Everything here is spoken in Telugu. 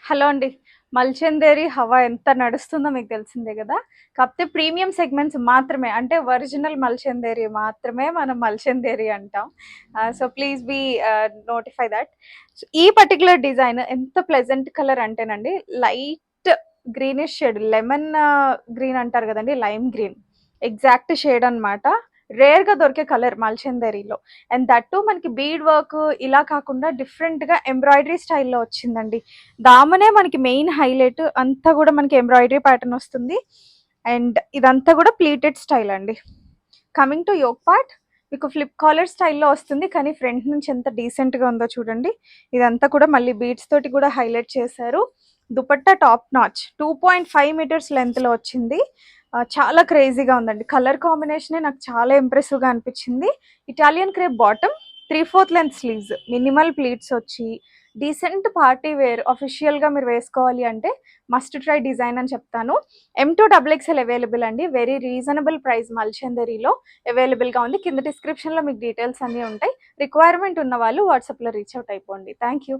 హలో అండి. మల్చందేరి హవా ఎంత నడుస్తుందో మీకు తెలిసిందే గదా! కాపోతే ప్రీమియం సెగ్మెంట్స్ మాత్రమే అంటే ఒరిజినల్ మల్చందేరి మాత్రమే మనం మల్చందేరి అంటాం. So, please be notify that. ఈ పర్టిక్యులర్ డిజైన్ ఎంత ప్లెజెంట్ కలర్ అంటేనండి, light greenish shade lemon green అంటారు గదండీ! లైమ్ గ్రీన్ ఎగ్జాక్ట్ షేడ్ అనమాట. రేర్‌గా దొరికే కలర్ మల్చందేరిలో. అండ్ దట్ టూ మనకి బీడ్ వర్క్ ఇలా కాకుండా డిఫరెంట్‌గా ఎంబ్రాయిడరీ స్టైల్‌లో వచ్చిందండి. దామనే మనకి మెయిన్ హైలైట్ అంతా కూడా మనకి ఎంబ్రాయిడరీ ప్యాటర్న్ వస్తుంది. అండ్ ఇదంతా కూడా ప్లీటెడ్ స్టైల్ అండి. కమింగ్ టు యోక్ పార్ట్ మీకు ఫ్లిప్ కాలర్ స్టైల్లో వస్తుంది, కానీ ఫ్రంట్ నుంచి ఎంత డీసెంట్గా ఉందో చూడండి. ఇదంతా కూడా మళ్ళీ బీడ్స్ తోటి కూడా హైలైట్ చేశారు. దుపట్టా టాప్ నాచ్ 2.5 మీటర్స్ లెంత్లో వచ్చింది. చాలా క్రేజీగా ఉందండి. కలర్ కాంబినేషనే నాకు చాలా ఇంప్రెసివ్గా అనిపించింది. Italian crepe bottom, 3/4 length sleeves, minimal pleats వచ్చి డీసెంట్ పార్టీ వేర్ అఫీషియల్గా మీరు వేసుకోవాలి అంటే మస్ట్ ట్రై డిజైన్ అని చెప్తాను. M2XXL అవైలబుల్ అండి. వెరీ రీజనబుల్ ప్రైస్ మల్చందరిలో అవైలబుల్గా ఉంది. కింద డిస్క్రిప్షన్లో మీకు డీటెయిల్స్ అన్నీ ఉంటాయి. రిక్వైర్మెంట్ ఉన్న వాళ్ళు వాట్సాప్లో రీచ్ అవుట్ అయిపోండి. Thank you.